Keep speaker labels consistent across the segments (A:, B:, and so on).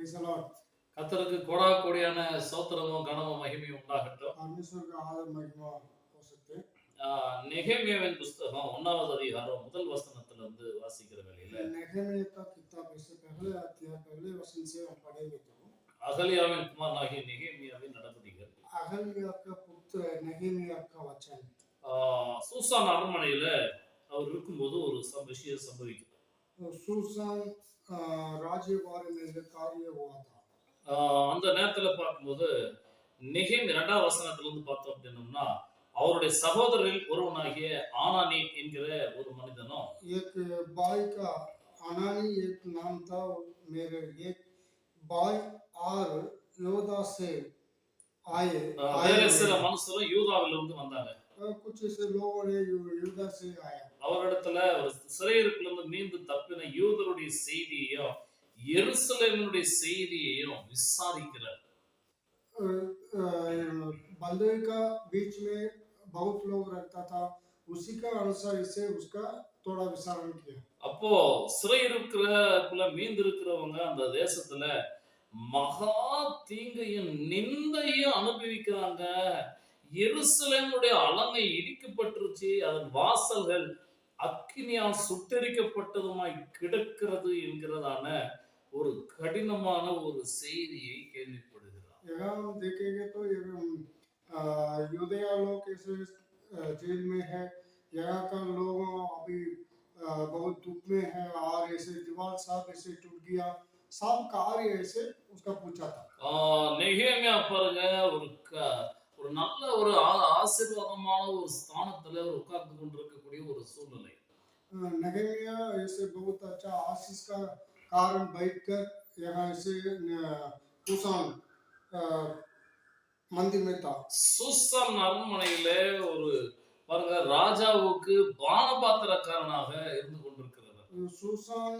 A: Praise the Lord.
B: கர்த்தருக்கு கொடா கொடியான ஸ்தோத்திரமும் கனமும் மகிமையும் உண்டாகட்டும்.
A: परमेश्वर का आदर महिमा हो सकते हैं।
B: நெகேமியாவின் புஸ்தகம் 1வது அதிகாரம் முதல் வசனத்திலிருந்து வாசிக்கிற வேளையில
A: नेहमीया का किताब इससे पहले अध्याय पहले वचन से हम पढ़ेंगे तो
B: அகலியாவின் குமாரனாகிய நெகேமியாவின் நடபடிகள்
A: अहल्या का पुत्र नेहमीया का वचन
B: சூசான் அரண்மனையில அவர் இருக்கும்போது ஒரு விஷயம் சம்பவிக்குது.
A: सुसान राजवाड़े में जो कार्य हुआ था
B: அந்த நேரத்துல பார்க்கும்போது நெகேமியா 2வது வசனத்திலிருந்து பார்த்தோம் அப்படின்னோம்னா அவருடைய சகோதரரில் ஒருவனாகிய ஆனானி என்கிற ஒரு மனிதனும்
A: एक भाई का अनानी एक नाम था मेरे एक भाई और योदा से आए
B: வேற சில மனுஷரும் யூதாவிலிருந்து வந்தாங்க.
A: कुछ ऐसे लोगों ने योदा से आया
B: அவரிடத்துல ஒரு சிறையிருப்பிலிருந்து மீண்டு தப்பின யூதருடைய செய்தியையும் எருசலேமுடைய செய்தியையும் விசாரிக்கிறார்.
A: बंदे का बीच में बहुत लोग रहता था उसी का अनुसार इसे उसका थोड़ा विचारण किया
B: அப்போ சிறையிருப்புல மீண்டு இருக்கிறவங்க அந்த தேசத்துல மகா தீங்கையும் நிந்தையும் அனுபவிக்கிறாங்க. எருசலேமுடைய அலங்கை இடிக்கப்பட்டுருச்சு, அதன் வாசல்கள் அக்கினியால் சுட்டெரிக்கப்பட்டதுமாய் கிடக்கிறது என்கிறதான ஒரு கடினமான ஒரு செய்தியை கேள்விப்படுகிறார்.
A: यहाँ हम देखेंगे तो युदया लोग ऐसे जेल में है यहाँ का लोग अभी बहुत दुख में है और ऐसे दीवार सब ऐसे टूट गया सब कार्य ऐसे उसका पूछा था
B: நெகேமியா பாருங்க ஒரு நல்ல ஒரு ஆசீர்வாதமான ஒரு ஸ்தானத்துல உட்கார்ந்து கொண்டிருக்கக்கூடிய ஒரு சூழ்நிலை.
A: नेहमीया ऐसे बहुत अच्छा आशीष का कारण बैठकर यहाँ ऐसे सुसान मंदिर में था
B: சூசான் அரண்மனையில ஒரு பாருங்க ராஜாவுக்கு பானபாத்திரக்காரனாக இருந்து கொண்டிருக்கிறார்.
A: सुसान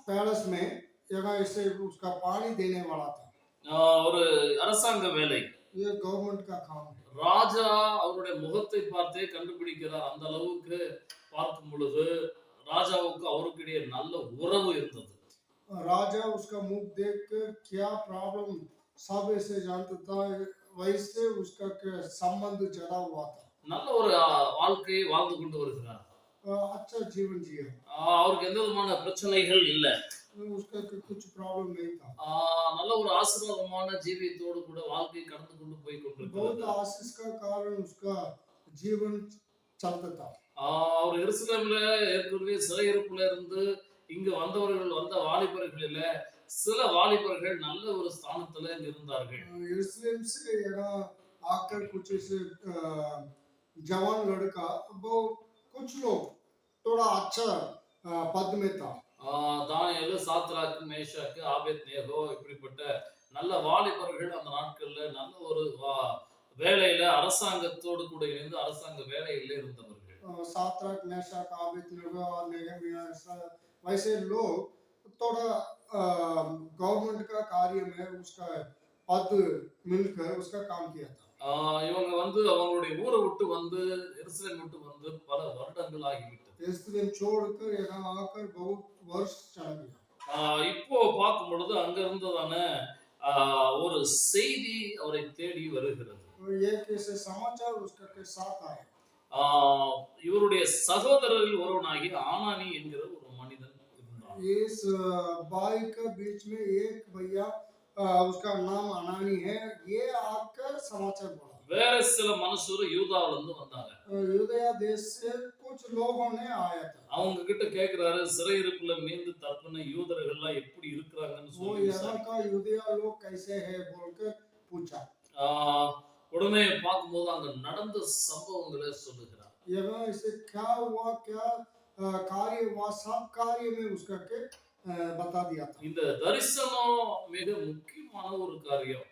B: पैलेस
A: में यहाँ ऐसे उसका पानी देने वाला था
B: ஒரு அரசாங்க வேலை.
A: ये गवर्नमेंट का काम है
B: ராஜா அவருடைய முகத்தை பார்த்தே கண்டுபிடிக்கிறார். அந்த அளவுக்கு பார்க்கும் பொழுது ராஜாவுக்கு அவருக்கு இடையே நல்ல உறவு இருந்தது.
A: राजा उसका मुख देख कर क्या प्रॉब्लम सब ऐसे जानता था वैसे उसका संबंध जड़ा हुआ था
B: நல்ல ஒரு வாழ்க்கையை வாழ்ந்து கொண்டு வருகிறார்.
A: अच्छा जीवन जिया
B: அவருக்கு எந்த விதமான பிரச்சனைகள் இல்ல.
A: उसका कुछ प्रॉब्लम नहीं था
B: நல்ல ஒரு ஆசீர்வாதமான ஜீவியத்தோடு கூட வாழ்க்கையை கடந்து கொண்டு போய் கொண்டிருக்கிறார்.
A: बहुत आशीष का कारण उसका जीवन चलता था
B: அவர் எருசலேம்ல ஏற்கனவே சிறையிருப்புல இருந்து இங்க வந்த வாலிபர்களில சில வாலிபர்கள் நல்ல ஒரு ஸ்தானத்துல இங்க இருந்தார்கள்.
A: यरूशलेम से यहाँ आकर कुछ ऐसे जवान लड़का वो कुछ लोग थोड़ा अच्छा पद में था
B: தானியேல், சாத்ராக், மேஷாக், ஆபேத்நேகோ இப்படிப்பட்ட நல்ல வாலிபர்கள் அந்த நாட்கள்ல நல்ல ஒரு வேலையில அரசாங்கத்தோடு கூட இணைந்து அரசாங்க வேலையில இருந்தவர்கள்.
A: सात्राक मेशक आबेदनेगो और नेहमीया वैसे लोग थोड़ा गवर्नमेंट का कार्य में उसका पद मिलकर उसका काम किया था
B: இவங்க அவங்களுடைய ஊரை விட்டு எருசலேம் விட்டு பல வருடங்கள் ஆகிவிட்டது.
A: यरूशलेम छोड़कर यहाँ आकर बहुत वर्ष चला गया
B: இப்போ பார்க்கும் பொழுது அங்க இருந்ததான ஒரு செய்தி அவரை தேடி வருகிறது.
A: ये कैसे समाचार उसका के साथ आए
B: இவருடைய சகோதரரில் ஒருவனாகிய ஆனானி என்கிற ஒரு மனிதன் இருந்தார்.
A: इस भाई के बीच में एक भैया उसका नाम अनानी है ये आकर समाचार बोला
B: வேற சில மனுஷரு யூதாவில இருந்து வந்தாங்க.
A: यूदया देश से कुछ लोगों ने आया था
B: அவங்க கிட்ட கேக்குறாரு சிறையிருப்புல மீண்டு தப்பின யூதர்கள் எல்லாம் எப்படி இருக்காங்கன்னு
A: वो यहाँ का यूदया लोग कैसे है बोलकर पूछा
B: உடனே பார்க்கும்போது அங்க நடந்த சம்பவங்களை சொல்லுகிறார்.
A: यहाँ इसे क्या हुआ क्या कार्य हुआ सब कार्य में उसका के बता दिया था
B: இந்த தரிசனம் மிக முக்கியமான ஒரு காரியம்.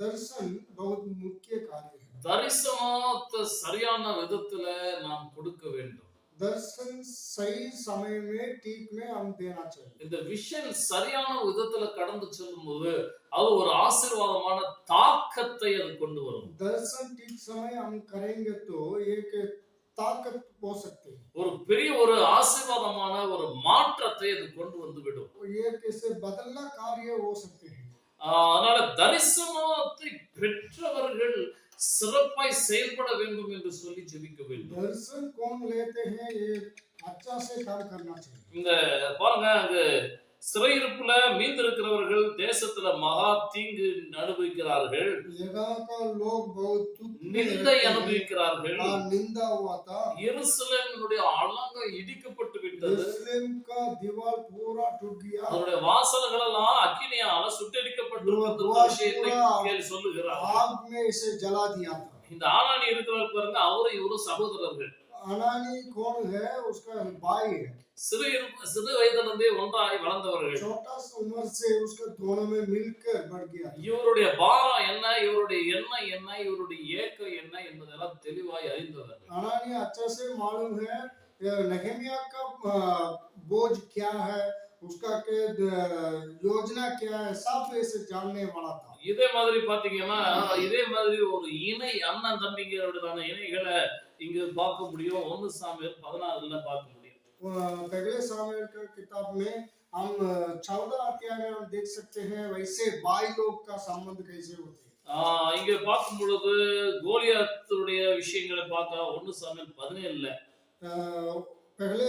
A: दर्शन बहुत मुख्य कार्य है
B: தரிசனத்தை சரியான விதத்துல நாம் கொடுக்க வேண்டும்.
A: दर्शन सही समय में ठीक में हम देना चाहिए
B: இந்த விஷயம் சரியான விதத்துல கடந்து செல்லும்போது அது ஒரு ஆசீர்வாதமான தாக்கத்தை அது கொண்டு வரும்.
A: दर्शन ठीक समय हम करेंगे तो एक ताकत हो सकती है
B: ஒரு பெரிய ஒரு ஆசீர்வாதமான ஒரு மாற்றத்தை அது கொண்டு வந்து விடும்.
A: ये कैसे बदलना कार्य हो सकते हैं।
B: அதனால தரிசனத்தை பெற்றவர்கள் சிறப்பாய் செயல்பட வேண்டும் என்று சொல்லி ஜெபிக்க வேண்டும்.
A: दर्शन कौन लेते हैं ये अच्छा से काम करना चाहिए।
B: இந்த பாருங்க, அங்க சிறையிருப்புல மீந்திருக்கிறவர்கள் தேசத்துல மகா தீங்கு அனுபவிக்கிறார்கள்,
A: यहाँ का लोग बहुत दुख में
B: நிந்தை
A: रहते हैं
B: அனுபவிக்கிறார்கள்.
A: और निंदा हुआ था।
B: எருசலேமினுடைய அலங்கம் இடிக்கப்பட்டு விட்டது,
A: यरूशलेम का दीवार पूरा टूट गया।
B: அதனுடைய வாசல்கள் எல்லாம் அக்கினியால சுட்டெரிக்கப்பட்டிருக்கிற விஷயத்தை சொல்லுகிறார்.
A: आग में इसे जला दिया था।
B: இந்த ஆனானி இருக்கிறவர் பாருங்க, அவரும் இவரும் சகோதரர்கள்.
A: अनानी कौन है? उसका भाई है।
B: சிறு வயதிலிருந்தே ஒன்றாய் வளர்ந்தவர்கள்.
A: छोटा सा उम्र से उसका दोनों में मिलकर बढ़ गया।
B: இவருடைய பாரம் என்ன, இவருடைய எண்ணம் என்ன, இவருடைய ஏக்கம் என்ன என்பதெல்லாம் தெளிவாய் அறிந்தவர்.
A: अनानी अच्छा से मालूम है नहमिया का बोझ क्या है, उसका के योजना क्या है, सब ऐसे जानने वाला था।
B: இதே மாதிரி பாத்தீங்கன்னா, இதே மாதிரி ஒரு இணை அண்ணன் தம்பிங்களோட இணைகளை இங்க பார்க்க முடியும். 1 சாமுவேல் 16ல பார்க்க முடியும்.
A: पहले सामुएल का किताब में हम 14 अध्याय में हम देख सकते हैं वैसे भाई लोग का संबंध कैसे होते हैं।
B: இங்க பார்க்கும் பொழுது கோலியாத்துடைய விஷயங்களை பார்த்தா 1 சாமுவேல் 17ல,
A: पहले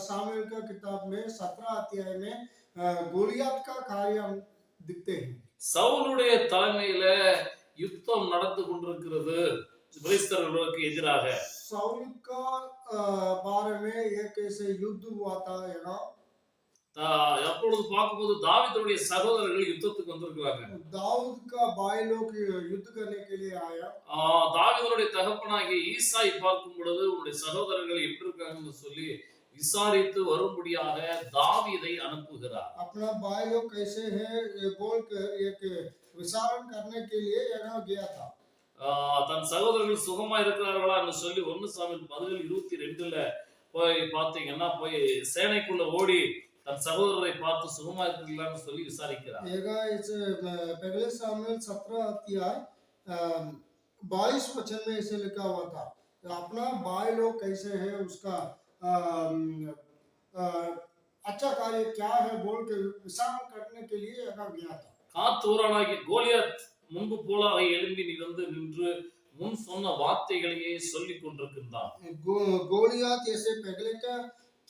A: सामुएल का किताब में 17 अध्याय में गोलियत का कार्य हम दिखते हैं।
B: சவுலுடைய தலைமையில யுத்தம் நடந்து கொண்டிருக்கிறது பெலிஸ்தர்களுக்கு எதிராக.
A: साउल का बारे में एक ऐसे युद्ध हुआ था।
B: அப்பொழுது பார்க்கும்போது தாவீதுடைய சகோதரர்கள் யுத்தத்துக்கு வந்திருக்கிறாங்க.
A: दाऊद का भाई लोग युद्ध करने के लिए आया।
B: தாவீதுடைய தகப்பனாகிய ஈசாய் பார்க்கும் பொழுது உன்னுடைய சகோதரர்கள் எப்படி இருக்காங்கன்னு சொல்லி விசாரித்து வரும்படியாக தாவீதை அனுப்புகிறார்.
A: अपना भाई लोग कैसे हैं ये बोलकर एक विचारण करने के लिए यहाँ गया था।
B: தன் சகோதரர்கள் சுகமா இருக்கிறார்களா என்று சொல்லி 1 சாமுவேல் 17:22ல போய் பாத்தீங்கன்னா, போய் சேனைக்குள்ள ஓடி தன் சகோதரரை பார்த்து சுகமா இருக்கிறீங்களான்னு சொல்லி விசாரிக்கிறார்.
A: पहले सामुएल 17 अध्याय 22 वचन में ऐसे लिखा हुआ था, अपना भाई लोग कैसे है उसका अच्छा कार्य क्या है बोल के विचार करने के लिए यहाँ गया था।
B: காத்தூரானாகிய கோலியாத் முன்பு போலாக எழும்பி நின்று முன் சொன்ன வார்த்தைகளையே சொல்லிக் கொண்டிருக்கிறான்.
A: गोलियत ऐसे पहले का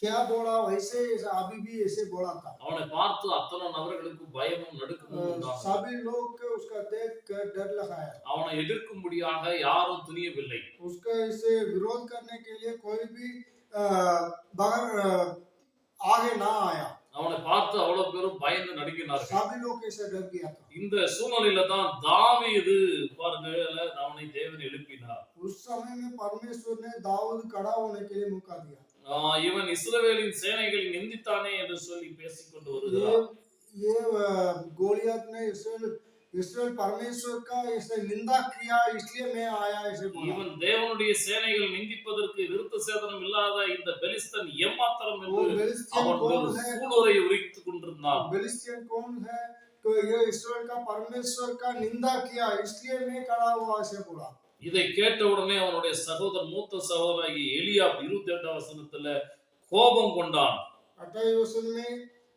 A: क्या बोला वैसे अभी भी ऐसे बोला था।
B: அவனை பார்த்து அத்தனை நபர்களுக்கு பயமும் நடுக்கமும் உண்டானது.
A: सभी लोग को उसका देख कर डर लगाया।
B: அவனை எதிர்க்கும்படியாக யாரும் துணியவில்லை.
A: उसका ऐसे विरोध करने के लिए कोई भी बाहर आगे ना आया।
B: அவனை பார்த்து அவ்வளவு பேரும் பயந்து நடுங்கினார்கள்.
A: सभी लोग ऐसे डर गया था।
B: இந்த சூழ்நிலையில தான் தாவீது பாருங்க, அவனை தேவன் எழுப்பினார்.
A: उस समय में परमेश्वर ने दाऊद खड़ा होने के लिए मौका दिया।
B: இவன் இஸ்ரவேலின் சேனைகளை நிந்தித்தானே என்று சொல்லி பேசிக்கொண்டு வருகிறார்.
A: ये गोलियत ने इसराइल परमेश्वर का ऐसे निंदा किया, इसलिए मैं आया ऐसे बोला।
B: இவன் தேவனுடைய சேனைகள் நிந்திப்பதற்கு விருத்த சேதனம் இல்லாத இந்த பெலிஸ்தன் ஏமாத்திரம் என்று அவன் ஒரு சூளுரை உரித்துக் கொண்டிருந்தான்.
A: बेलिस्तियन कौन है? तो ये इसराइल का परमेश्वर का निंदा किया, इसलिए मैं खड़ा हुआ ऐसे बोला।
B: இதை கேட்ட உடனே அவனுடைய சகோதரன், மூத்த சகோதரனாகி எலியாப் 28ஆம் வசனத்துல கோபம் கொண்டான்.
A: 28 वचन में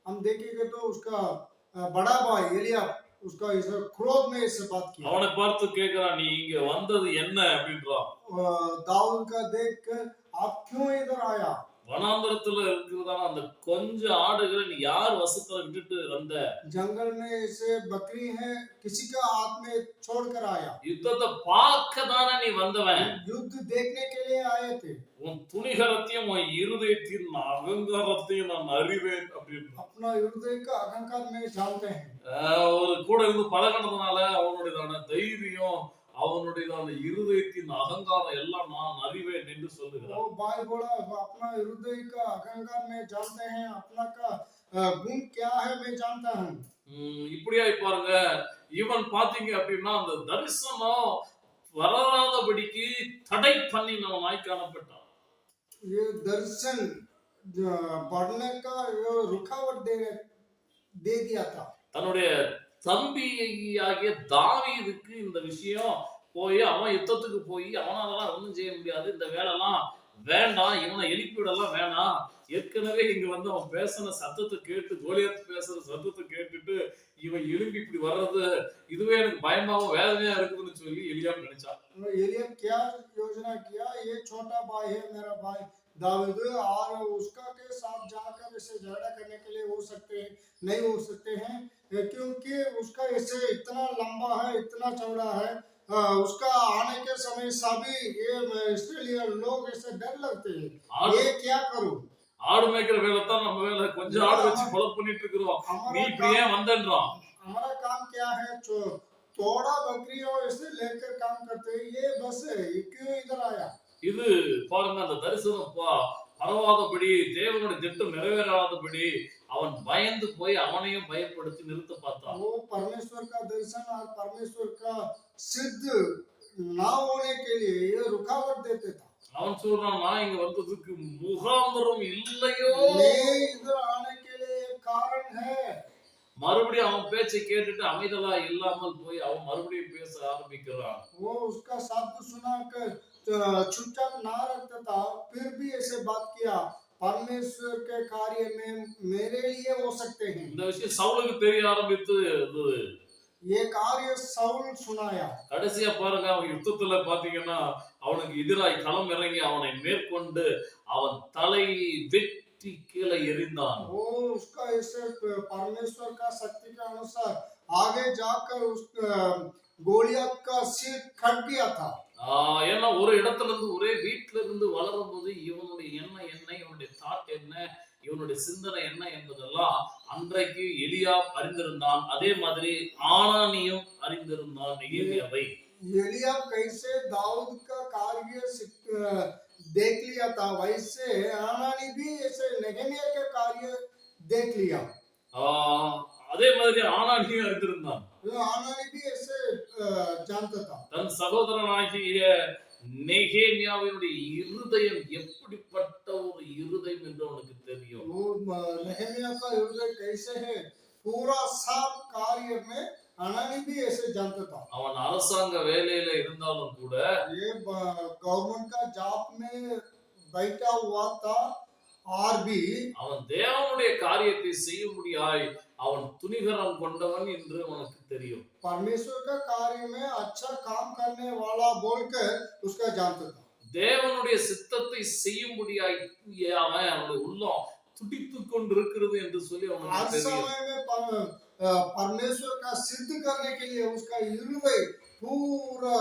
A: हम देखेंगे तो उसका बड़ा भाई एलियाब उसका इस क्रोध में इस बात की।
B: அவனை பார்த்து கேக்குறான், நீ இங்க வந்தது என்ன அப்படின்றான்.
A: दाऊद का देखकर आप क्यों इधर आया?
B: வனாந்தரத்துல இருக்கிறதான அந்த கொஞ்ச ஆடுகளை நீ யார் வசத்துல விட்டுட்டு வந்த?
A: जंगल में ऐसे बकरी है, किसी का हाथ में छोड़कर आया।
B: யுத்தத்தை பார்க்க தானே நீ வந்தவன்,
A: युद्ध देखने के लिए आए थे।
B: உன் துணிகரத்தையும் உன் இருதயத்தையும் அகங்காரத்தையும் நான் அறிவேன் அப்படின்னு.
A: अपना हृदय का अहंकार में जानते हैं।
B: ஒரு கூட இருந்து பழகினதுனால அவனுடையதான தைரியம், அவனுடையதான இருதயத்தின் அகங்காரம் எல்லாம் நான் அறிவேன் என்று சொல்லுகிறார்.
A: वो भाई बोला अपना हृदय का अहंकार में जानते हैं, अपना का गुण क्या है मैं जानता हूं।
B: இப்படியாய் பாருங்க, இவன் பாத்தீங்க அப்படின்னா அந்த தரிசனம் வராதபடிக்கு தடை பண்ணினவனாய் காணப்பட்டான்.
A: ये दर्शन बढ़ने का रुकावट दे दिया था।
B: தன்னுடைய தம்பியாகிய தாவீதுக்கு இந்த விஷயம் போய் அவன் யுத்தத்துக்கு போய் அவனாலலாம் ஒன்றும் செய்ய முடியாது, இந்த வேலைலாம் வேண்டாம் இவனை எழுப்பிவிடலாம் வேணாம். ஏற்கனவே இங்க வந்து அவன் பேசின சத்தத்தை கேட்டு கோலியாத் பேசுற சத்தத்தை கேட்டுட்டு இவன் எழும்பி இப்படி வர்றது இதுவே எனக்கு பயமாவும் வேதனையா இருக்குதுன்னு சொல்லி எலியாப் நினைச்சான்.
A: एलियब क्या योजना किया, ये छोटा भाई है मेरा भाई दाऊद, और उसका के साथ जाकर इसे झगड़ा करने के लिए हो सकते हैं, नहीं हो सकते हैं, क्योंकि उसका ऐसे इतना लंबा है, इतना चौड़ा है। उसका आने के समय सभी ये इसलिए लोग ऐसे डर लगते हैं,
B: ஆடு
A: ये क्या करूं।
B: ஆடு மேய்க்கிற வேலை தான் நம்ம வேலை. கொஞ்சம் ஆடு வச்சு பொழப்பு பண்ணிட்டு இருக்கிறோம். நீ
A: हमारा
B: இப்படி
A: काम
B: ஏன் வந்தேன்றான்.
A: हमारा काम क्या है, थोड़ा बकरियों ऐसे लेकर काम करते हैं, ये बस है, ये क्यों इधर आया।
B: இது பாருங்க அந்த தரிசனம் பரவாதபடி தேவனுடைய திட்டம் நிறைவேறாதபடி அவன் பயந்து போய் அவனையும் பயப்படுத்தி நிறுத்த பார்த்தான்.
A: वो परमेश्वर का दर्शन और परमेश्वर का सिद्ध ना होने के लिए ये रुकावट देते था।
B: அவன் சொல்றான் நான் இங்க வந்ததுக்கு முகாந்திரம் இல்லையோ.
A: मैं इधर आने के लिए एक कारण है।
B: மறுபடியும் அவன் பேச்சை கேட்டுட்டு அமைதலா இல்லாமல் போய் அவன் மறுபடியும் பேச ஆரம்பிக்கிறான்.
A: वो उसका शब्द सुनाकर चुपचाप ना रखता था, फिर भी ऐसे बात किया, परमेश्वर के कार्य में मेरे लिए हो सकते हैं।
B: இந்த விஷயம் சவுலுக்கு தெரிய ஆரம்பித்து
A: ये कार्य साउल सुनाया।
B: கடைசியா பாருங்க அவன் யுத்தத்துல பாத்தீங்கன்னா அவனுக்கு எதிராய் களம் இறங்கி அவனை மேற்கொண்டு அவன் தலை வெட்டி கீழே எறிந்தான்.
A: वो उसका ऐसे परमेश्वर का शक्ति के अनुसार आगे जाकर उस गोलियत का सिर कट गया था।
B: ஏன்னா ஒரு இடத்துல இருந்து ஒரே வீட்டுல இருந்து வளரும் போது இவனுடைய எண்ணம் என்ன, இவனுடைய தாட் என்ன, இவனுடைய சிந்தனை என்ன என்பதெல்லாம் அன்றைக்கு எலியாப் அறிந்திருந்தான். அதே மாதிரி ஆனானியும் அறிந்திருந்தான் நெகேமியாவை.
A: एलियाब कैसे दाऊद का कार्य देख लिया था, वैसे आनानी भी ऐसे नेहेमिया का कार्य देख लिया।
B: அதே மாதிரி ஆனானியும் அறிந்திருந்தான்.
A: आनानी भी ऐसे जानता था।
B: தன் சகோதரனாகிய நெகேமியாவினுடைய இருதயம் எப்படிப்பட்ட ஒரு இருதயம் என்று அவனுக்கு தெரியும்.
A: वो नेहेमिया का हृदय कैसे है, पूरा सब कार्य में आनानी भी ऐसे जानता था।
B: அவன் அரசாங்க வேலையில இருந்தாலும் கூட
A: ये गवर्नमेंट का जॉब में बैठा हुआ था, और भी
B: அவன் தேவனுடைய காரியத்தை செய்ய முடியாய் அவன் துணிகரம் கொண்டவன் என்று அவனுக்கு தெரியும்.
A: परमेश्वर का कार्य में अच्छा काम करने वाला बोलकर उसका जानता था।
B: தேவனுடைய சித்தத்தை செய்யும்படியாய் அவனுடைய உள்ளம் துடித்துக் கொண்டிருக்கிறது என்று சொல்லி அவனுக்கு
A: आज
B: தெரியும்.
A: समय में परमेश्वर का सिद्ध करने के लिए उसका हृदय पूरा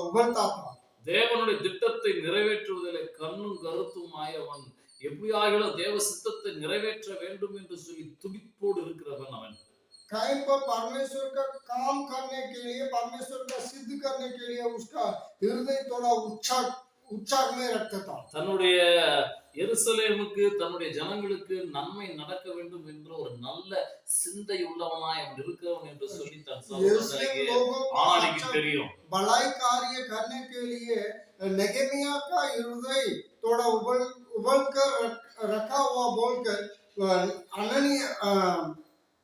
A: उभरता था।
B: தேவனுடைய திட்டத்தை நிறைவேற்றுவதிலே கண்ணும் கருத்துமாய் அவன் எப்படியாகிலும் தேவ சித்தத்தை நிறைவேற்ற வேண்டும் என்று சொல்லி துடிப்போடு இருக்கிறவன் அவன்.
A: कहीं पर परमेश्वर का काम करने के लिए, परमेश्वर का सिद्ध करने के लिए उसका हृदय थोड़ा उत्साह में रखता था।
B: தன்னுடைய எருசலேமுக்கு தன்னுடைய ஜனங்களுக்கு நன்மை நடக்க வேண்டும் என்ற ஒரு நல்ல சிந்தை உள்ளவனாய் அவன் இருக்கிறவன் என்று சொல்லி தன் சகோதரனுக்கு ஆனானிக்கு தெரியும்.
A: भलाई कार्य करने के लिए नेहेमिया का हृदय थोड़ा उबल कर रखा हुआ बोलकर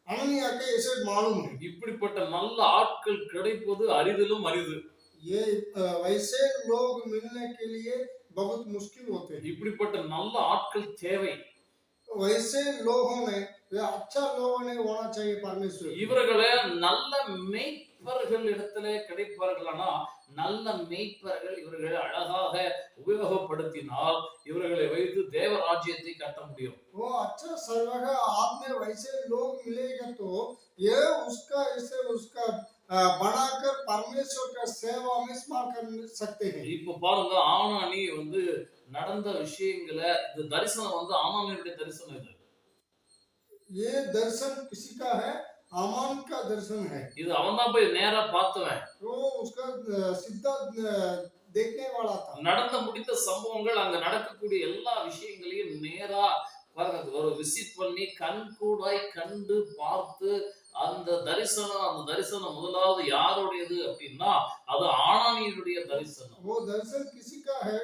A: अननिया के ऐसे मालूम है।
B: இப்படிப்பட்ட நல்ல ஆட்கள் கிடைப்பது அரிதிலும் அரிது.
A: ये वैसे लोग मिलने के लिए बहुत मुश्किल होते हैं।
B: இப்படிப்பட்ட நல்ல ஆட்கள் தேவை.
A: वैसे लोगों में अच्छा लोगों ने होना चाहिए परमेश्वर।
B: இவர்களே நல்ல மேய்ப்பர்கள் இடத்திலே கிடைப்பார்களானா நல்ல மேய்ப்பர்கள் இவர்களை அழகாக உபயோகப்படுத்தினால் இவர்களை வைத்து தேவ ராஜ்யத்தை கட்ட முடியும்.
A: वो अच्छा सर्वगा आप में वैसे लोग मिलेगा तो ये उसका ऐसे उसका बनाकर परमेश्वर का सेवा में इस्तेमाल कर सकते हैं।
B: இப்ப பாருங்க ஆனானி வந்து நடந்த விஷயங்களை இந்த தரிசனம் வந்து ஆனானியுடைய தரிசனம் இது.
A: ये दर्शन किसी का है, आमान का दर्शन है।
B: இது அவன் தான் போய் நேரா பார்த்தவன்.
A: वो उसका सीधा देखने वाला था।
B: நடந்து முடிந்த சம்பவங்கள் அங்க நடக்கக்கூடிய எல்லா விஷயங்களையும் நேரா பாருங்க ஒரு விசிட் பண்ணி கண்கூடாய் கண்டு பார்த்து அந்த தரிசனம் முதலாவது யாருடையது அப்படின்னா அது ஆனானியுடைய தரிசனம்.
A: वो दर्शन किसी का है,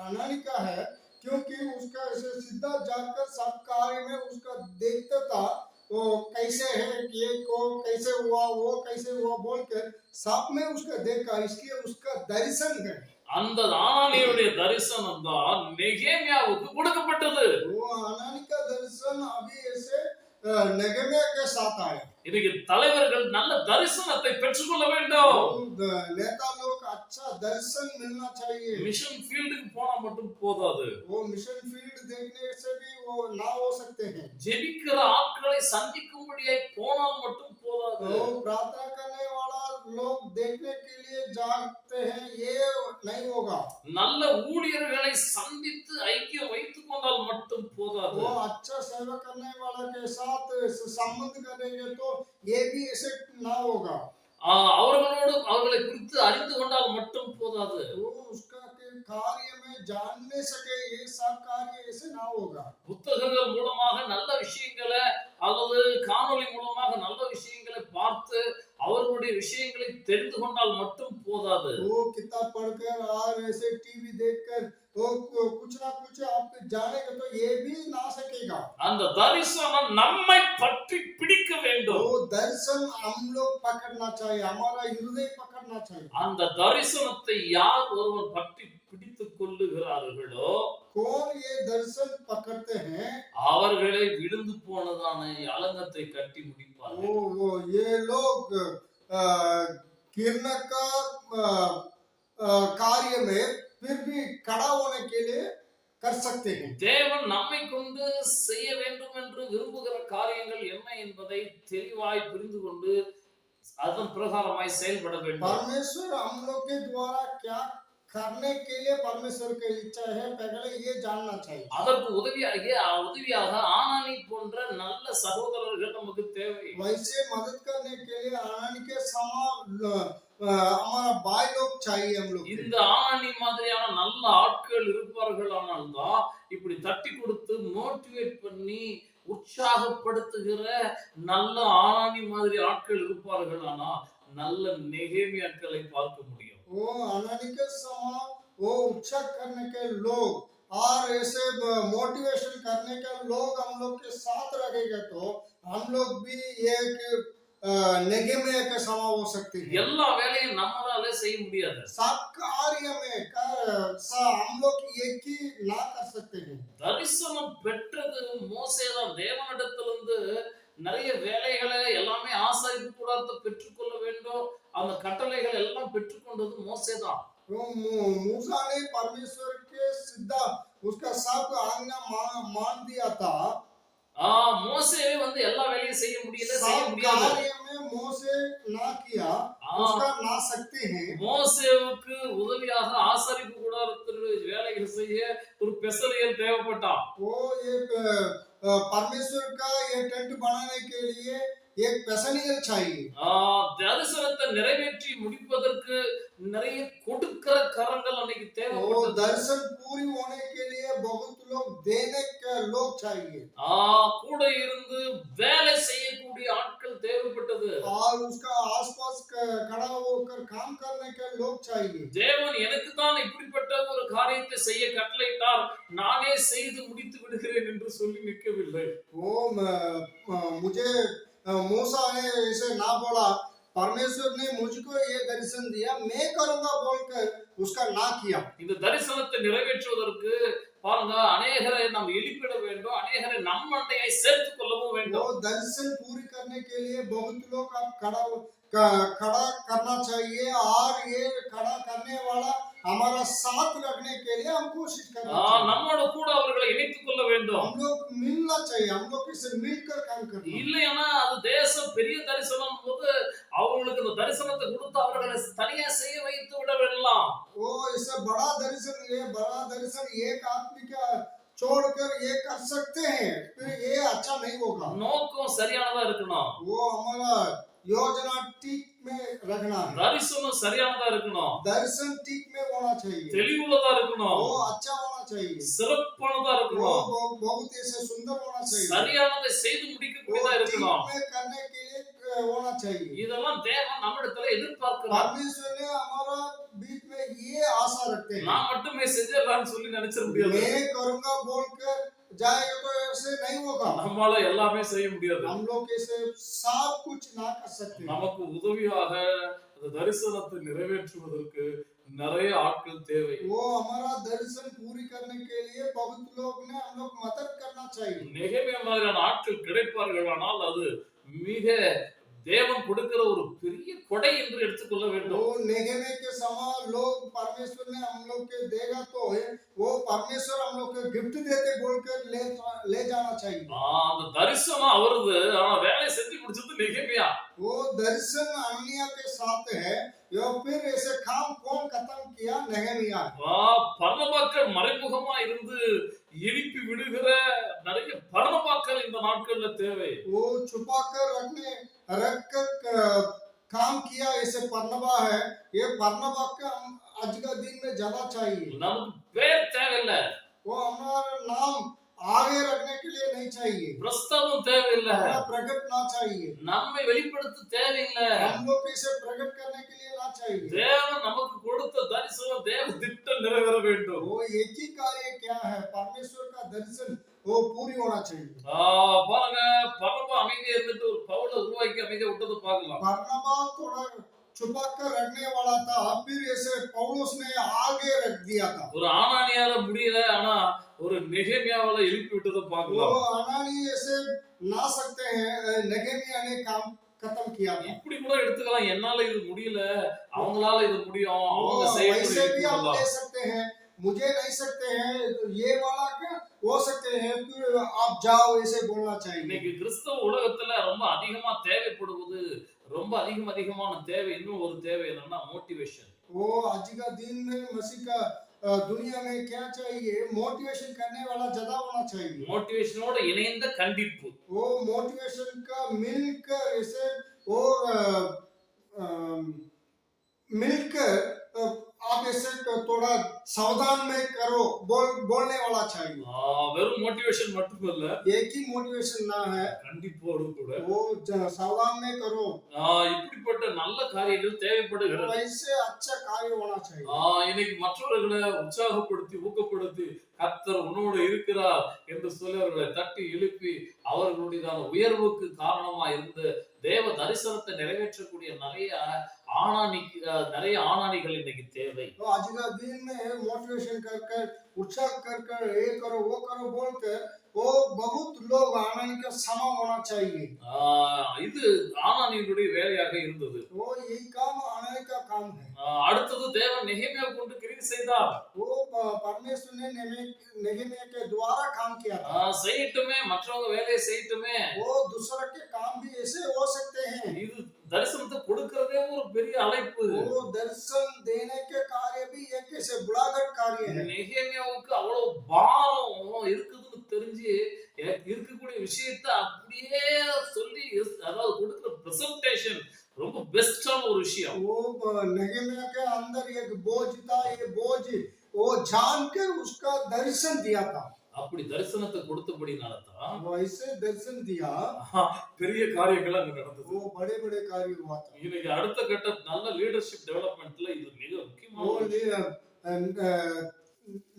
A: अनानी का है, क्योंकि उसका ऐसे सीधा जाकर सब कार्य में उसका देखता था, वो कैसे है, ये को कैसे हुआ, वो कैसे हुआ बोलकर सब में उसका देखा, इसलिए उसका दर्शन है.
B: அந்த ஆனானியுடைய தரிசனம் தான் நெகேமியாவுக்கு கொடுக்கப்பட்டது.
A: वो हनानी का दर्शन अभी ऐसे नगम्या के साथ आया।
B: இன்னைக்கு தலைவர்கள் நல்ல தரிசனத்தை பெற்றுக்கொள்ள வேண்டும்.
A: वो नेता लोग अच्छा दर्शन मिलना चाहिए।
B: மிஷன் ஃபீல்டுக்கு போனா மட்டும் போதாது.
A: वो मिशन फील्ड देखने से भी वो ना हो सकते हैं।
B: ஜெபிக்கிற ஆட்களை சந்திக்கும்படியாய் போனால் மட்டும் போதாது.
A: वो प्रार्थना करने वाला लोग देखने के लिए जाते हैं, ये नहीं होगा।
B: நல்ல ஊழியர்களை சந்தித்து ஐக்கியம் வைத்துக் கொண்டால் மட்டும் போதாது.
A: वो अच्छा सेवा करने वाला के साथ संबंध करेंगे तो ये भी ऐसे ना होगा।
B: அவர்களோடு அவர்களை குறித்து அறிந்து கொண்டால் மட்டும் போதாது.
A: वो उसका के कार्य में जानने सके, ये सब कार्य ऐसे ना होगा।
B: புத்தகங்கள் மூலமாக நல்ல விஷயங்களை அல்லது காணொளி மூலமாக நல்ல விஷயங்களை பார்த்து அவர்களுடைய விஷயங்களை தெரிந்து கொண்டால் மட்டும் போதாது.
A: वो किताब पढ़कर और ऐसे टीवी देखकर वो कुछ ना कुछ आप जानेंगे तो ये भी ना सकेगा।
B: அந்த தரிசனம் நம்மை பற்றி பிடிக்க வேண்டும்.
A: वो दर्शन हम लोग पकड़ना चाहिए, हमारा हृदय पकड़ना चाहिए।
B: அந்த தரிசனத்தை யார் ஒருவர் பற்றி பிடித்துக் கொள்ளுகிறார்களோ
A: कौन ये दर्शन पकड़ते हैं,
B: அவர்களை விழுந்து போனதான அலங்கத்தை கட்டி முடிப்பார்கள்.
A: वो ये लोग गिरने का कार्य में फिर भी खड़ा होने के लिए कर सकते हैं।
B: தேவன் நம்மை கொண்டு செய்ய வேண்டும் என்று விரும்புகிற காரியங்கள் என்ன என்பதை தெளிவாய் புரிந்து கொண்டு அதன் பிரகாரமாய் செயல்பட வேண்டும்.
A: परमेश्वर हम लोग के द्वारा क्या करने के लिए परमेश्वर की इच्छा है, पहले ये जानना चाहिए।
B: அதற்கு உதவியாக ஆனானி போன்ற நல்ல சகோதரர்கள் நமக்கு தேவை.
A: वैसे मदद करने के लिए आनंद के समान हमारा भाई लोग चाहिए हम लोग।
B: இந்த ஆனானி மாதிரியான நல்ல ஆட்கள் இருப்பார்களானால் தான் இப்படி தட்டி கொடுத்து மோட்டிவேட் பண்ணி உற்சாகப்படுத்துகிற நல்ல ஆனானி மாதிரி ஆட்கள் இருப்பார்களானா நல்ல நெகேமியாக்களை பார்க்க முடியும்.
A: वो आनंद के समान वो उत्साह करने के लोग और ऐसे मोटिवेशन करने के लोग हम लोग के साथ रहेंगे तो हम लोग भी एक नेगेमिया के समान हो सकते हैं।
B: எல்லா வேலையும் நம்மளால செய்ய முடியாது.
A: सब कार्य में हम लोग एक ही ना कर सकते हैं।
B: தரிசனம் பெற்றது மோசேதான். தேவனிடத்திலிருந்து நிறைய வேலைகளை எல்லாமே ஆசாரிப்பு கூடாரத்தை பெற்றுக்கொள்ள வேண்டும். அந்த கட்டளைகள் எல்லாம் பெற்றுக்கொண்டது மோசேதான்.
A: तो मूसा ने परमेश्वर के सीधा उसका सब आज्ञा मान दिया था।
B: மோசே வந்து எல்லா வேலையும் செய்ய முடியல, செய்ய
A: सब
B: முடியாது.
A: कार्य में मोसे ना किया, उसका ना सकते हैं।
B: மோசேவுக்கு உதவியாக ஆசாரிப்பு கூடாரத்தில் வேலைகள் செய்ய ஒரு பெசலியல் தேவைப்பட்டான்.
A: वो ये परमेश्वर का ये टेंट बनाने के लिए एक पेशनियल चाहिए।
B: தரிசனத்தை நிறைவேற்றி முடிப்பதற்கு நிறைய கொடுக்கிற கரங்கள் அன்னைக்கு
A: वो
B: தேவைப்பட்டது.
A: दर्शन पूरी होने के लिए बहुत लोग देने के लोग चाहिए
B: கூட இருந்து வேலை செய்யக்கூடிய ஆட்கள் தேவைப்பட்டது.
A: और उसका आसपास खड़ा होकर काम करने के लोग चाहिए।
B: தேவன் எனக்கு தான் இப்படிப்பட்ட ஒரு காரியத்தை செய்ய கட்டளையிட்டார், நானே செய்து முடித்து விடுகிறேன் என்று சொல்லி நிற்கவில்லை.
A: वो मुझे मूसा ने ऐसे ना बोला, परमेश्वर ने मुझको ये दर्शन दिया, मैं करूंगा बोलकर उसका ना किया।
B: இந்த தரிசனத்தை நிறைவேற்றுவதற்கு பாருங்க, அநேகரை நாம் எழுப்பிட வேண்டும், அநேகரை நம் மண்டையை சேர்த்துக் கொள்ளவும்
A: वो
B: வேண்டும்.
A: दर्शन पूरी करने के लिए बहुत लोग आप खड़ा करना चाहिए और ये खड़ा करने वाला हमारा साथ रखने के लिए हम कोशिश करना चाहिए।
B: நம்மோட கூட அவர்களை இணைத்துக் கொள்ள வேண்டும்.
A: हम लोग मिलना चाहिए, हम लोग इसे मिलकर काम करना।
B: இல்லைன்னா அது தேசம் பெரிய தரிசனம் போது அவங்களுக்கு இந்த தரிசனத்தை கொடுத்து அவர்களை தனியா செய்ய வைத்து விட வேண்டாம்.
A: वो ऐसा बड़ा दर्शन एक आदमी का छोड़कर ये कर सकते हैं, फिर ये अच्छा नहीं होगा।
B: நோக்கம் சரியானதா இருக்கணும்.
A: वो हमारा योजना ठीक में रखना है,
B: தரிசனம் சரியானதா இருக்கணும்.
A: दर्शन ठीक में होना चाहिए,
B: தெளிவுள்ளதா இருக்கணும்.
A: वो अच्छा होना चाहिए,
B: சிறப்பானதா
A: वो
B: இருக்கணும்.
A: बहुत ऐसे सुंदर होना चाहिए,
B: சரியானதை செய்து
A: वो
B: முடிக்கக்கூடியதா
A: ठीक
B: இருக்கணும்.
A: में करने के लिए होना चाहिए।
B: இதெல்லாம் தேவன் நம்மிடத்துல எதிர்பார்க்கிறார்.
A: परमेश्वर ने हमारा बीच में ये आशा रखते हैं।
B: நான் மட்டுமே செஞ்சிடலாம்னு சொல்லி நினைச்சிட முடியாது.
A: मैं करूंगा बोलकर जाएगा तो ऐसे नहीं होगा।
B: நம்மால எல்லாமே செய்ய முடியாது.
A: हम लोग ऐसे सब कुछ ना कर सकते।
B: நமக்கு உதவியாக அந்த தரிசனத்தை நிறைவேற்றுவதற்கு நிறைய ஆட்கள் தேவை.
A: वो हमारा दर्शन पूरी करने के लिए बहुत लोग ने हम लोग मदद करना चाहिए।
B: நெகேமியா மாதிரியான ஆட்கள் கிடைப்பார்கள் ஆனால் அது மிக தேவன் கொடுக்கிற ஒரு பெரிய கொடை என்று எடுத்துக்கொள்ள வேண்டும்.
A: वो नेगेवे के समान लोग परमेश्वर ने हम लोग के देगा तो वो परमेश्वर हम लोग को गिफ्ट देते बोलकर ले जाना चाहिए।
B: அந்த தரிசனம் அவரது, ஆனா வேலை செஞ்சு முடிச்சது நெகேமியா.
A: वो दर्शन अननिया के साथ है या फिर ऐसे काम कौन खत्म किया? नेहमिया।
B: பர்னபாக்கள் மறைமுகமா இருந்து எழுப்பி விடுகிற நிறைய பர்னபாக்கள் இந்த நாட்கள்ல தேவை.
A: वो छुपा कर रख कर काम किया ऐसे परनबा है। ये परनबा का हम आज का दिन में ज्यादा चाहिए।
B: நமக்கு பேர் தேவையில்லை,
A: वो हमारा नाम आगे रखने के लिए नहीं चाहिए,
B: பிரஸ்தாபம் தேவையில்லை,
A: हमारा प्रकट ना चाहिए,
B: நம்மை வெளிப்படுத்த தேவையில்லை.
A: हम लोग इसे प्रकट करने के लिए ना चाहिए।
B: தேவன் நமக்கு கொடுத்த தரிசனம் தேவ திட்டம் நிறைவேற வேண்டும்.
A: वो एक ही कार्य क्या है? परमेश्वर का दर्शन वो पूरी होना चाहिए।
B: பாருங்க, பர்னபா அமைதியா இருந்துட்டு ஒரு பவுலை உருவாக்கி அமைதியா விட்டதை பார்க்கலாம்.
A: बरनबा थोड़ा छुपा कर रखने वाला था, फिर ऐसे पौलुस ने आगे रख दिया था।
B: ஒரு ஆனானியால முடியல, ஆனா ஒரு நெகேமியாவால எழுப்பி விட்டதை
A: वो
B: பார்க்கலாம்.
A: अनानी ऐसे ना सकते हैं, नेगेमिया ने काम खत्म किया था।
B: இப்படி கூட எடுத்துக்கலாம், என்னால இது முடியல, அவங்களால இது முடியும், அவங்க
A: वो
B: செய்யணும்
A: वैसे भी हम
B: சொல்லலாம்.
A: ले सकते हैं, मुझे नहीं सकते हैं, ये वाला क्या हो सकते हैं, फिर आप जाओ ऐसे बोलना चाहिए।
B: இன்னைக்கு கிறிஸ்தவ உலகத்துல ரொம்ப அதிகமா தேவைப்படுவது, ரொம்ப அதிகமான தேவை, இன்னும் ஒரு தேவை என்னன்னா மோட்டிவேஷன்.
A: वो आज का दिन में मसीह का दुनिया में क्या चाहिए? मोटिवेशन करने वाला ज्यादा होना चाहिए।
B: மோட்டிவேஷனோட இணைந்த கண்டிப்பு.
A: वो मोटिवेशन का मिलकर ऐसे वो मिलकर आप ऐसे थोड़ा सावधान में करो बोलने वाला चाहिए।
B: வெறும் மோட்டிவேஷன் மட்டும் இல்ல,
A: एक ही मोटिवेशन ना है,
B: கண்டிப்போடு கூட
A: वो सावधान में करो।
B: இப்படிப்பட்ட நல்ல காரியங்கள் தேவைப்படுகிறது.
A: वैसे अच्छा कार्य होना चाहिए।
B: இன்னைக்கு மற்றவர்களை உற்சாகப்படுத்தி ஊக்கப்படுத்தி கர்த்தர் உன்னோடு இருக்கிறார் என்று சொல்லி அவர்களை தட்டி எழுப்பி அவர்களுடைய உயர்வுக்கு காரணமா இருந்து தேவ தரிசனத்தை நிறைவேற்றக்கூடிய நிறைய ஆணாணிகள் இன்னைக்கு தேவை.
A: तो आज का दिन में मोटिवेशन कर उत्साह कर ये करो वो करो बोलकर वो बहुत लोग आनंद का समा होना चाहिए।
B: இது ஆனானியுடைய வேலையாக இருந்தது.
A: वो यही काम आनंद का काम है।
B: அடுத்தது தேவன் நெகேமியா கொண்டு கிரியை செய்தார்.
A: वो परमेश्वर ने नेगेमिया के द्वारा काम किया था।
B: செய்யட்டுமே, மற்றவங்க வேலையை செய்யட்டுமே,
A: वो दूसरा के काम भी ऐसे हो सकते हैं।
B: இது தரிசனத்தை கொடுக்கிறதே ஒரு பெரிய அழைப்பு.
A: वो दर्शन देने के कार्य भी एक ऐसे बुलाकर कार्य है।
B: நெகேமியாவுக்கு அவ்வளவு பாரம் இருக்குதுன்னு தெரிஞ்சு இருக்கக்கூடிய விஷயத்தை அப்படியே சொல்லி, அதாவது கொடுக்கிற பிரசன்டேஷன் ரொம்ப பெஸ்டான ஒரு விஷயம்.
A: वो नेगेमिया के अंदर एक बोझ था, ये बोझ वो जानकर उसका दर्शन दिया था।
B: அப்படி தரிசனத்தை கொடுத்தபடினால தான்
A: वो ऐसे दर्शन दिया,
B: பெரிய காரியங்கள் அங்க நடந்தது.
A: वो बड़े बड़े कार्य हुआ था।
B: இன்னைக்கு அடுத்த கட்ட நல்ல லீடர்ஷிப் டெவலப்மெண்ட்ல இது மிக முக்கியமான
A: वो
B: ஒரு விஷயம்.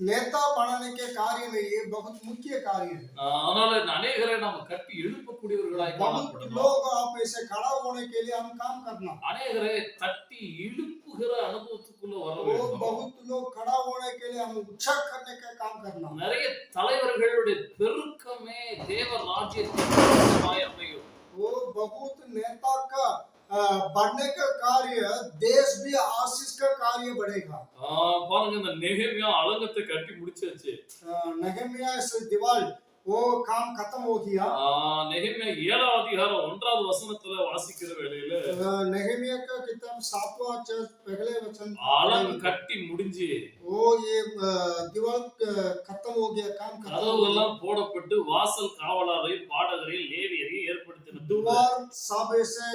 A: नेता बनाने के कार्य में ये बहुत मुख्य कार्य है।
B: அதனால அநேகரை நாம கட்டி எழுப்பக்கூடியவர்களாய்
A: बहुत
B: காணப்படணும்.
A: लोग आप ऐसे खड़ा होने के लिए हम काम करना।
B: அநேகரை தட்டி எழுப்புகிற அனுபவத்துக்குள்ள வர
A: वो
B: வேண்டும்.
A: बहुत लोग खड़ा होने के लिए हम उत्साह करने का काम करना।
B: நிறைய தலைவர்களுடைய பெருக்கமே தேவ ராஜ்யத்தின் அமையும்.
A: वो बहुत नेता का बढ़ने का कार्य देश भी आशीष का कार्य बढ़ेगा।
B: பாருங்க, இந்த நெகேமியா அலங்கத்தை கட்டி முடிச்சாச்சு.
A: नहमिया से दीवार वो काम खत्म हो गया।
B: நெகேமியா 7ஆம் அதிகாரம் 1வது வசனத்துல வாசிக்கிற வேளையில
A: नहमिया का किताब 7वां पहले वचन
B: அலங்கு கட்டி முடிஞ்சு
A: वो ये दीवार खत्म हो गया, काम खत्म हो
B: கதவு
A: गया।
B: எல்லாம் போடப்பட்டு வாசல் காவலாரை பாடகரை லேவியரை ஏற்படுத்தின
A: द्वार सब ऐसे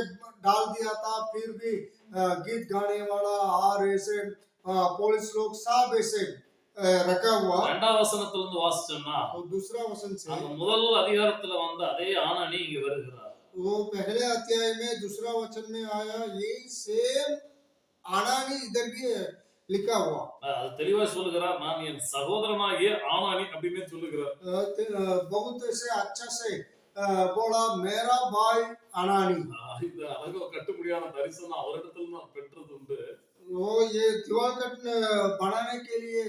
A: डाल दिया था, फिर भी गीत गाने वाला और ऐसे पुलिस लोग सब ऐसे रखा हुआ।
B: 2ஆம் வசனத்துல இருந்து வாசிச்சோம்னா
A: और दूसरा वचन से
B: அந்த முதல் அதிகாரத்துல வந்த அதே ஆனானி இங்க வருகிறார்.
A: वो पहले अध्याय में दूसरा वचन में आया, यही सेम आनानी इधर भी लिखा हुआ।
B: அது தெளிவா சொல்லுகிறார், நான் என் சகோதரனாகிய ஆனானி அப்படின்னு சொல்லுகிறார்.
A: बहुत ऐसे अच्छा से बोला, मेरा भाई अनानी।
B: இந்த அழகோ கட்டுப்படியான தரிசனம் அவரிடத்துல நான் பெற்றது உண்டு.
A: वो ये दीवार बनाने के लिए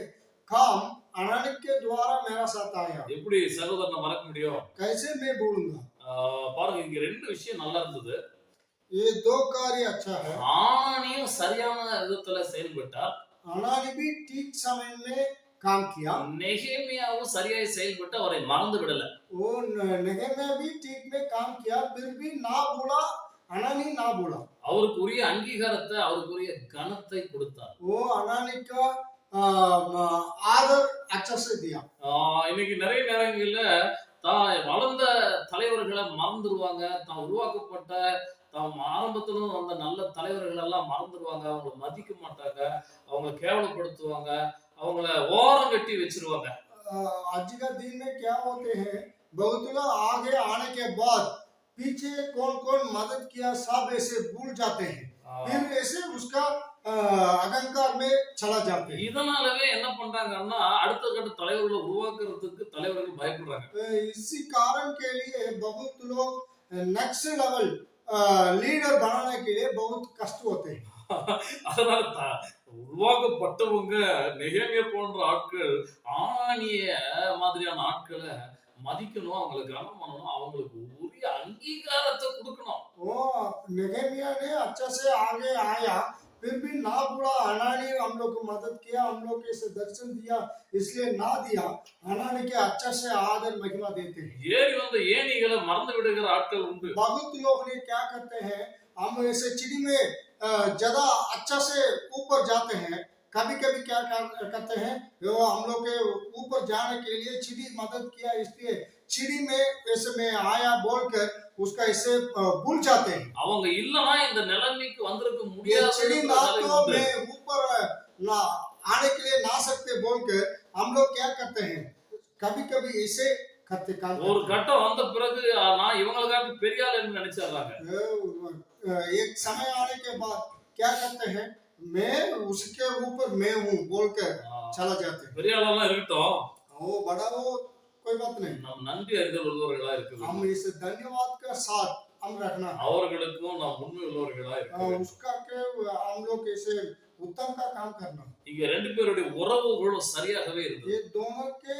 A: काम अनानी के द्वारा मेरा साथ आया।
B: எப்படி சகோதரனை மறக்க முடியும்?
A: कैसे मैं बोलूंगा?
B: பாருங்க இங்க 2 விஷயம் நல்லா இருந்தது.
A: ये दो कार्य अच्छा है।
B: ஆனானியும் சரியான விதத்துல செயல்பட்டார்.
A: अनानी भी ठीक समय में काम किया।
B: நெகேமியாவும் சரியாய் செயல்பட்டு அவரை மறந்து விடல.
A: वो नेहेमिया भी ठीक में काम किया, फिर भी ना बोला, अनानी ना बोला।
B: அவருக்கு உரிய அங்கீகாரத்தை, அவருக்கு உரிய கனத்தை கொடுத்தார்.
A: वो अनानी का आदर अच्छा से दिया।
B: இன்னைக்கு நிறைய நேரங்கள்ல தான் வளர்ந்த தலைவர்களை மறந்துடுவாங்க. தான் உருவாக்கப்பட்ட தாம் ஆரம்பத்துல வந்த நல்ல தலைவர்கள் எல்லாம் மறந்துடுவாங்க. அவங்கள மதிக்க மாட்டாங்க. அவங்கள கேவலப்படுத்துவாங்க. அவங்கள ஓரம் கட்டி வச்சிருவாங்க.
A: आज का दिन में क्या होते हैं, बहुत लोग आगे आने के बाद पीछे कौन कौन मदद किया सब ऐसे भूल जाते हैं, फिर ऐसे उसका अहंकार में चला जाते हैं।
B: இதனாலவே என்ன பண்றாங்கன்னா அடுத்த கட்ட தலைவர்களை உருவாக்குறதுக்கு தலைவர்கள் பயப்படுறாங்க.
A: इसी कारण के लिए बहुत लोग नेक्स्ट लेवल लीडर बनाने के लिए बहुत कष्ट होते हैं।
B: அதனால உருவாக்கப்பட்டவங்க நெகேமியா போன்ற ஆட்கள் ஆனானிய மாதிரியான ஆட்களை மதிக்கணும், அவங்களை கனம் பண்ணணும், அவங்களுக்கு உரிய அங்கீகாரத்தை கொடுக்கணும்.
A: वो नेहेमिया ने अच्छा से आगे आया, फिर भी ना बोला, अनानी हम लोग को मदद किया, हम लोग को ऐसे दर्शन दिया, इसलिए ना दिया। अनानी के अच्छा से आदर महिमा देते हैं।
B: ஏறி वंद ஏணிகளை மறந்து விடுகிற ஆட்கள் உண்டு.
A: बहुत लोग ने क्या करते हैं, हम ऐसे चिड़ी में ज्यादा अच्छा से ऊपर जाते हैं। कभी कभी क्या करते हैं, वो हम लोग के ऊपर जाने के लिए चिड़ी मदद किया, इसलिए चिड़ी में ऐसे में आया बोलकर उसका ऐसे भूल जाते हैं।
B: அவங்க இல்லனா இந்த நிலைமைக்கு வந்திருக்க
A: ये
B: முடியாது.
A: चिड़ी ना तो मैं ऊपर ना आने के लिए ना सकते बोलकर हम लोग क्या करते हैं, कभी कभी ऐसे करते काम
B: ஒரு
A: करते
B: கட்டம் வந்த பிறகு நான் இவங்களுக்காக பெரிய ஆளுன்னு நினைச்சிடுறாங்க.
A: हैं। एक समय आने के बाद क्या करते हैं, मैं उसके ऊपर मैं हूँ बोलकर चला जाते हैं।
B: பெரிய ஆளெல்லாம் இருக்கட்டும்,
A: वो बड़ा हो कोई बात नहीं,
B: நாம் நன்றி அறிதல் உள்ளவர்களா இருக்க
A: हम
B: வேண்டும்.
A: इस धन्यवाद का साथ हम रखना है।
B: அவர்களுக்கும் நாம் உண்மை உள்ளவர்களா இருக்க வேண்டும்.
A: उसका के हम लोग ऐसे उत्तम का काम करना।
B: இங்க ரெண்டு பேருடைய உறவுகளும் சரியாகவே இருந்தது.
A: ये दोनों के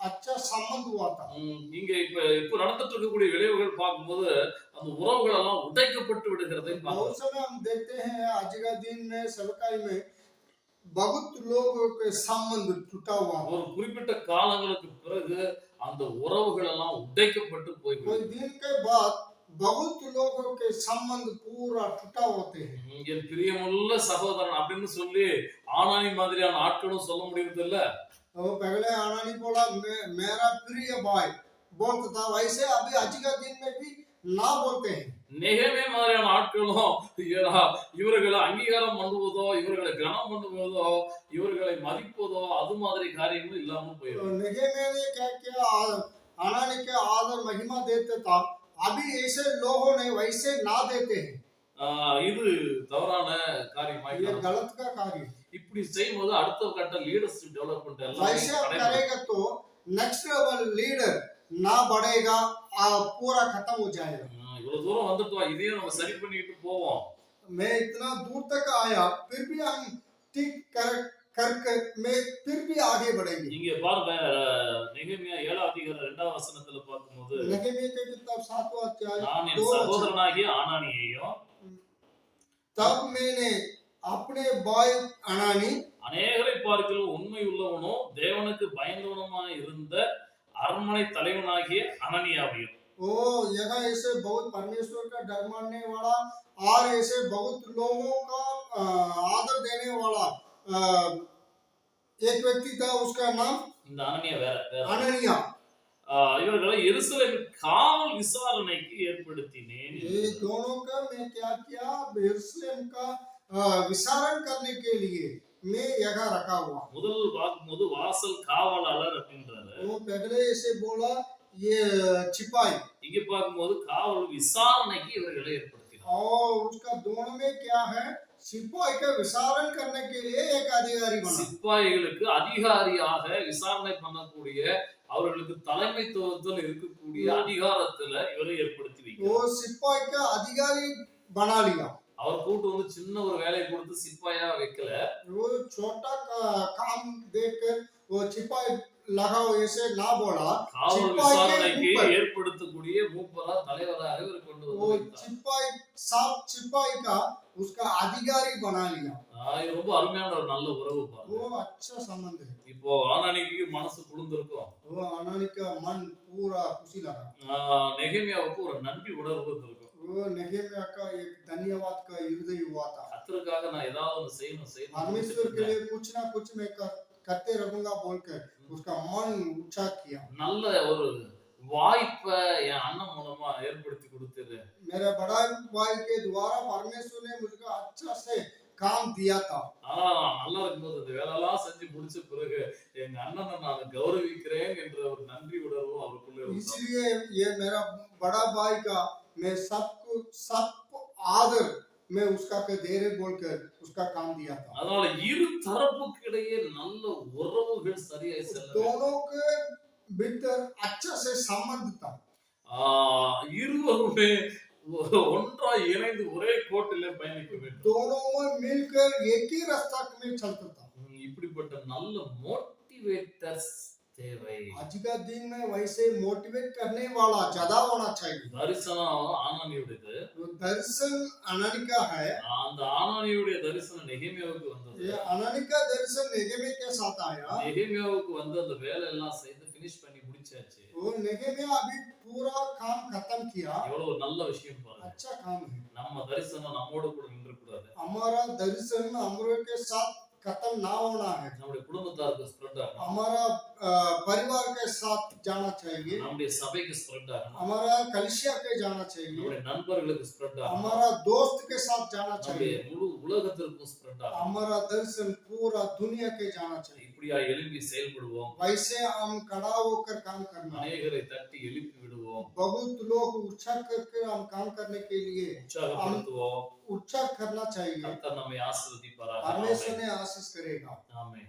A: अच्छा संबंध हुआ था।
B: இங்க இப்ப நடந்துட்டு இருக்கக்கூடிய விளைவுகள் பார்க்கும்போது அந்த உறவுகள் எல்லாம் உடைக்கப்பட்டு விடுகிறதை பார்க்கிறோம்.
A: बहुत समय हम देखते हैं आज का दिन में सरकारी में बहुत लोगों के संबंध टूटा हुआ।
B: ஒரு குறிப்பிட்ட காலங்களுக்கு பிறகு அந்த உறவுகள் எல்லாம் உடைக்கப்பட்டு
A: कोई
B: போய்விடும்.
A: दिन के बाद बहुत लोगों के संबंध पूरा टूटा होते हैं।
B: என் பிரியமுள்ள சகோதரன் அப்படின்னு சொல்லி ஆனானி மாதிரியான ஆட்களும் சொல்ல முடியுது இல்ல.
A: वो पहले आनानी बोला मेरा प्रिय भाई बोलता था, वैसे अभी आज का दिन में भी ना बोलते हैं।
B: நெகேமியா மாதிரியான ஆட்களும் இவர்களை அங்கீகாரம் பண்ணுவதோ, இவர்களை கனம் பண்ணுவதோ, இவர்களை மதிப்பதோ அது மாதிரி காரியங்களும் இல்லாம போயிடும்.
A: नेहेमिया ने क्या किया, आनानी के आदर महिमा देते था, अभी ऐसे लोगों ने वैसे ना देते हैं।
B: இது தவறான காரியமா
A: ये गलत का कार्य।
B: இப்படி செய்யும்போது அடுத்த கட்ட லீடர்ஷிப் டெவலப்மெண்ட் எல்லாம்
A: वैसे आप करेगा तो नेक्स्ट लेवल लीडर ना बढ़ेगा, पूरा खत्म हो जाएगा।
B: இவ்வளவு தூரம் வந்துட்டோம், இதையும் நம்ம சரி பண்ணிட்டு போவோம்.
A: मैं इतना दूर तक आया, फिर भी हम ठीक करके मैं फिर भी आगे बढ़ेंगे।
B: இங்க பாருங்க, நெகேமியா 7ஆம் அதிகாரம் 2ஆம் வசனத்துல பார்க்கும்போது,
A: नेहेमिया के किताब 7वां अध्याय
B: நான் என்
A: 2 वचन,
B: சகோதரனாகிய ஆனானியையும்
A: तब मैंने अपने भाई अनानी
B: அநேகரை பார்க்கிலும் உண்மை உள்ளவனும் தேவனுக்கு பயந்தவனுமாய் இருந்த அரண்மனை தலைவனாகிய அனனியாவையும்.
A: ओ यहाँ ऐसे बहुत परमेश्वर का डर मानने वाला और ऐसे बहुत लोगों का आदर देने वाला एक व्यक्ति था, उसका नाम
B: இந்த அனனியா வேற
A: अननिया।
B: இவர்களை எருசலேமில் காவல் விசாரணைக்கு ஏற்படுத்தினேன்.
A: ये दोनों का मैं क्या किया, यरूशलेम का विचारण करने के लिए मैं यहाँ रखा हुआ।
B: முதல் பார்க்கும்போது வாசல் காவலாளர் அப்படின்றாரு.
A: वो पहले ऐसे बोला ये सिपाही,
B: இங்க பார்க்கும்போது காவல் விசாரணைக்கு இவர்களை ஏற்படுத்தினார்.
A: और उसका दोनों में क्या है, सिपाही का विचारण करने के लिए एक अधिकारी बना।
B: சிப்பாய்களுக்கு அதிகாரியாக விசாரணை பண்ணக்கூடிய, அவர்களுக்கு தலைமைத்துவத்தில் இருக்கக்கூடிய அதிகாரத்துல இவரை ஏற்படுத்தி வைக்கிறார்.
A: वो सिपाही का अधिकारी बना लिया।
B: அவர் கூட்டு வந்து சின்ன ஒரு வேலையை கொடுத்து சிப்பாயா வைக்கல.
A: वो छोटा काम देखकर वो सिपाही लगाओ ऐसे ना बोला,
B: காவல்
A: सिपाही के
B: விசாரணைக்கு
A: ऊपर
B: ஏற்படுத்தக்கூடிய மூப்பரா தலைவராக இவர் கொண்டு வந்து
A: वो
B: வைத்தார்.
A: सिपाही साफ सिपाही का उसका अधिकारी बना लिया।
B: இது ரொம்ப அருமையான ஒரு நல்ல உறவு பாருங்க.
A: वो अच्छा संबंध है।
B: இப்போ ஆனானிக்கு மனசு குளிர்ந்திருக்கும்.
A: वो अनानी का मन पूरा खुशी लगा।
B: நெகேமியாவுக்கு ஒரு நன்றி உணர்வு இருந்திருக்கும்.
A: वो नेहेमिया का एक धन्यवाद का हृदय हुआ था।
B: கர்த்தருக்காக நான் ஏதாவது ஒண்ணு செய்யணும்
A: परमेश्वर के लिए कुछ ना कुछ मैं करते रहूंगा बोलकर उसका मन उत्साह किया।
B: நல்ல ஒரு வாய்ப்பை என் அண்ணன் மூலமா ஏற்படுத்தி கொடுத்தது.
A: मेरे बड़ा भाई के द्वारा परमेश्वर ने मुझको अच्छा से काम दिया था।
B: ஆனா நான் நல்லா இருக்கும்போது இந்த வேலையெல்லாம் செஞ்சு முடிச்ச பிறகு எங்க அண்ணனை நான் கௌரவிக்கிறேன் என்ற ஒரு நன்றி உணர்வும் அவருக்குள்ள இருந்தது.
A: इसलिए ये मेरा बड़ा भाई का मैं सबको सब आदर मैं उसका के दे रहे बोलकर उसका काम दिया था।
B: அதனால இரு தரப்புக்கு இடையே நல்ல உறவுகள் சரியாய் செல்ல வேண்டும்.
A: दोनों के भीतर अच्छा से संबंध था।
B: இருவருமே ஒன்றாய் இணைந்து ஒரே கோட்டிலே பயணிக்க வேண்டும்.
A: दोनों में मिलकर एक ही रास्ता में चलता था।
B: இப்படிப்பட்ட நல்ல மோட்டிவேட்டர்ஸ் தேவை.
A: आज का दिन में वैसे मोटिवेट करने वाला ज्यादा होना चाहिए।
B: தரிசனம் ஆனானியுடையது.
A: वो दर्शन अनानी का है।
B: அந்த ஆனானியுடைய தரிசனம் நெகேமியாவுக்கு வந்தது.
A: ये अनानी का दर्शन नेगेमिया के साथ आया।
B: நெகேமியாவுக்கு வந்து அந்த வேலை எல்லாம் செய்து finish பண்ணி முடிச்சாச்சு.
A: वो नेगेमिया अभी पूरा काम खत्म किया।
B: எவ்வளவு ஒரு நல்ல விஷயம் பாருங்க.
A: अच्छा काम है।
B: நம்ம தரிசனம் நம்மோட கூட நின்று கூடாது.
A: हमारा दर्शन हमारे के साथ खत्म ना होना है।
B: நம்முடைய குடும்பத்தாருக்கு ஸ்ப்ரெட் ஆகணும்.
A: हमारा परिवार के साथ जाना चाहिए।
B: நம்முடைய சபைக்கு ஸ்ப்ரெட் ஆகணும்.
A: हमारा कलिसिया के जाना चाहिए।
B: நம்முடைய நண்பர்களுக்கு ஸ்ப்ரெட் ஆகணும்.
A: हमारा दोस्त के साथ जाना
B: நம்முடைய
A: चाहिए।
B: முழு உலகத்திற்கும் ஸ்ப்ரெட் ஆகணும்.
A: हमारा दर्शन पूरा दुनिया के जाना चाहिए।
B: இப்படியா எழும்பி செயல்படுவோம்.
A: वैसे हम खड़ा होकर काम करना।
B: அநேகரை தட்டி எழுப்பி விடுவோம்.
A: बहुत लोग उत्साह करके हम काम करने के लिए
B: உற்சாகப்படுத்துவோம்.
A: उत्साह करना चाहिए।
B: கர்த்தர் நம்மை ஆசீர்வதிப்பாராக.
A: परमेश्वर ने आशीष करेगा।
B: ஆமென்.